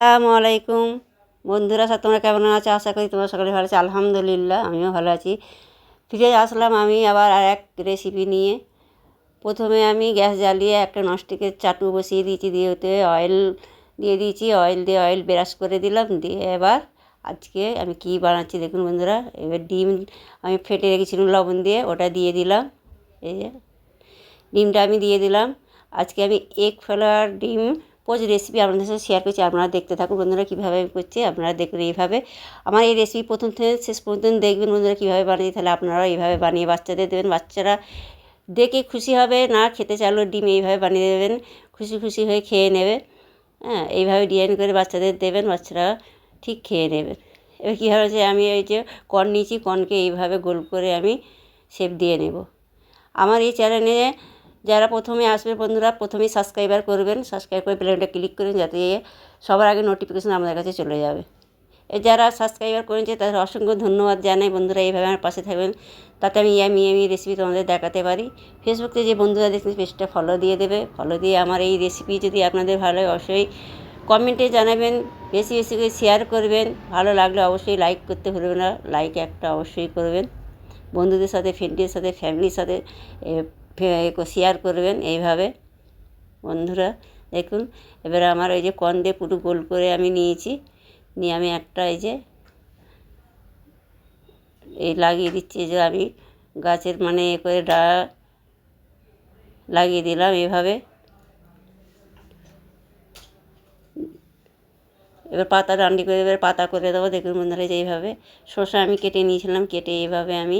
আসসালামু আলাইকুম বন্ধুরা, তোমরা কেমন আছো? আশা করি তোমরা সকলে ভালো আছো। আলহামদুলিল্লাহ, আমিও ভালো আছি। ফিরে আসলাম আমি আবার আর এক রেসিপি নিয়ে। প্রথমে আমি গ্যাস জ্বালিয়ে একটা ননস্টিকের চাটু বসিয়ে দিয়েছি, দিয়ে ওতে অয়েল দিয়ে দিয়েছি। অয়েল দিয়ে অয়েল ব্রাশ করে দিলাম। দিয়ে এবার আজকে আমি কী বানাচ্ছি দেখুন বন্ধুরা। এবার ডিম আমি ফেটে রেখেছিলাম লবণ দিয়ে, ওটা দিয়ে দিলাম। এই যে ডিমটা আমি দিয়ে দিলাম। আজকে আমি এগ ফেলার ডিম পোচ রেসিপি আপনাদের সাথে শেয়ার করছি। আপনারা দেখতে থাকুন বন্ধুরা, কীভাবে আমি করছি। আপনারা দেখুন এইভাবে আমার এই রেসিপি প্রথম থেকে শেষ পর্যন্ত দেখবেন বন্ধুরা, কীভাবে বানিয়ে। তাহলে আপনারাও এইভাবে বানিয়ে বাচ্চাদের দেবেন। বাচ্চারা দেখে খুশি হবে, না খেতে চাইলেও ডিম এইভাবে বানিয়ে দেবেন, খুশি খুশি হয়ে খেয়ে নেবে। হ্যাঁ, এইভাবে ডিজাইন করে বাচ্চাদের দেবেন, বাচ্চারা ঠিক খেয়ে নেবে। এবার কী হয়েছে, আমি এই যে কর্ন নিয়েছি, কর্নকে এইভাবে গোল করে আমি শেপ দিয়ে নেব। আমার এই চ্যানেলে যারা প্রথমে আসবে বন্ধুরা, প্রথমেই সাবস্ক্রাইবার করবেন, সাবস্ক্রাইব করে বেলটা ক্লিক করুন, যাতে সবার আগে নোটিফিকেশন আপনাদের কাছে চলে যাবে। যারা সাবস্ক্রাইবার করেছে তাদের অসংখ্য ধন্যবাদ জানাই বন্ধুরা। এইভাবে আমার পাশে থাকবেন, তাতে আমি ইয়ামি রেসিপি তোমাদের দেখাতে পারি। ফেসবুকে যে বন্ধুরা দেখছেন পেজটা ফলো দিয়ে দেবে। ফলো দিয়ে আমার এই রেসিপি যদি আপনাদের ভালো হয় অবশ্যই কমেন্টে জানাবেন, বেশি বেশি করে শেয়ার করবেন। ভালো লাগলে অবশ্যই লাইক করতে ভুলবেন না, লাইক একটা অবশ্যই করবেন। বন্ধুদের সাথে, ফ্রেন্ডের সাথে, ফ্যামিলির সাথে শেয়ার করবেন। এইভাবে বন্ধুরা দেখুন, এবারে আমার ওই যে কর্ন দিয়ে পুরো গোল করে আমি নিয়েছি। নিয়ে আমি একটা এই লাগিয়ে দিচ্ছি, যে আমি গাছের মানে করে ডালা লাগিয়ে দিলাম এইভাবে। এবার পাতা ডান্ডি করে এবার পাতা করে দেবো। দেখুন বন্ধুরা, যে এইভাবে শসা আমি কেটে নিয়েছিলাম, কেটে এইভাবে আমি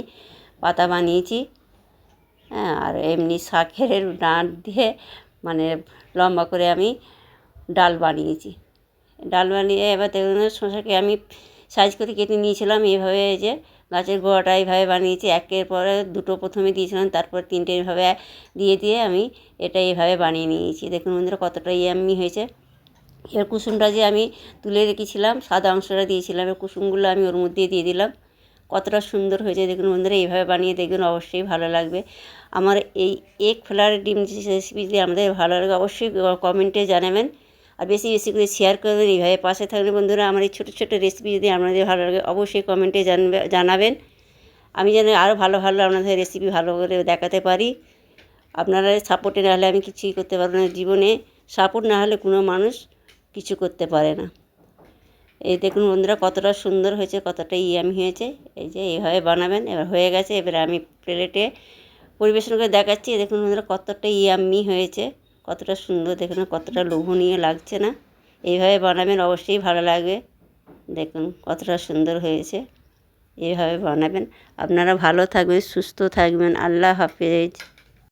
পাতা বানিয়েছি। হ্যাঁ, আর এমনি শাকের ডাঁট দিয়ে মানে লম্বা করে আমি ডাল বানিয়েছি। ডাল বানিয়ে এবার দেখুন শসাকে আমি সাইজ করে কেটে নিয়েছিলাম। এইভাবে যে গাছের গোড়াটা এইভাবে বানিয়েছি। একের পরে দুটো প্রথমে দিয়েছিলাম, তারপর তিনটে এইভাবে দিয়ে দিয়ে আমি এটা এইভাবে বানিয়ে নিয়েছি। দেখুন বন্ধুরা, কতটা ইয়াম্মি হয়েছে। এবার কুসুমটা যে আমি তুলে রেখেছিলাম, সাদা অংশটা দিয়েছিলাম, এবার কুসুমগুলো আমি ওর মধ্যে দিয়ে দিলাম। কতটা সুন্দর হয়েছে দেখুন বন্ধুরা। এইভাবে বানিয়ে দেখবেন, অবশ্যই ভালো লাগবে। আমার এই এগ ফ্লাওয়ার ডিম রেসিপি যদি আমাদের ভালো লাগে অবশ্যই কমেন্টে জানাবেন, আর বেশি বেশি করে শেয়ার করবেন। এইভাবে পাশে থাকলে বন্ধুরা, আমার এই ছোটো ছোটো রেসিপি যদি আপনাদের ভালো লাগে অবশ্যই কমেন্টে জানাবেন। আমি যেন আরও ভালো ভালো আপনাদের রেসিপি ভালো করে দেখাতে পারি। আপনারা সাপোর্টে না হলে আমি কিছুই করতে পারবো না জীবনে। সাপোর্ট না হলে কোনো মানুষ কিছু করতে পারে না। এই দেখুন বন্ধুরা, কতটা সুন্দর হয়েছে, কতটা ইয়ামি হয়েছে। এই যে এইভাবে বানাবেন। এবার হয়ে গেছে, এবারে আমি প্লেটে পরিবেশন করে দেখাচ্ছি। দেখুন বন্ধুরা, কতটা ইয়ামি হয়েছে, কতটা সুন্দর, দেখুন কতটা লোভনীয় লাগছে না। এইভাবে বানাবেন, অবশ্যই ভালো লাগবে। দেখুন কতটা সুন্দর হয়েছে। এইভাবে বানাবেন। আপনারা ভালো থাকবেন, সুস্থ থাকবেন। আল্লাহ হাফেজ।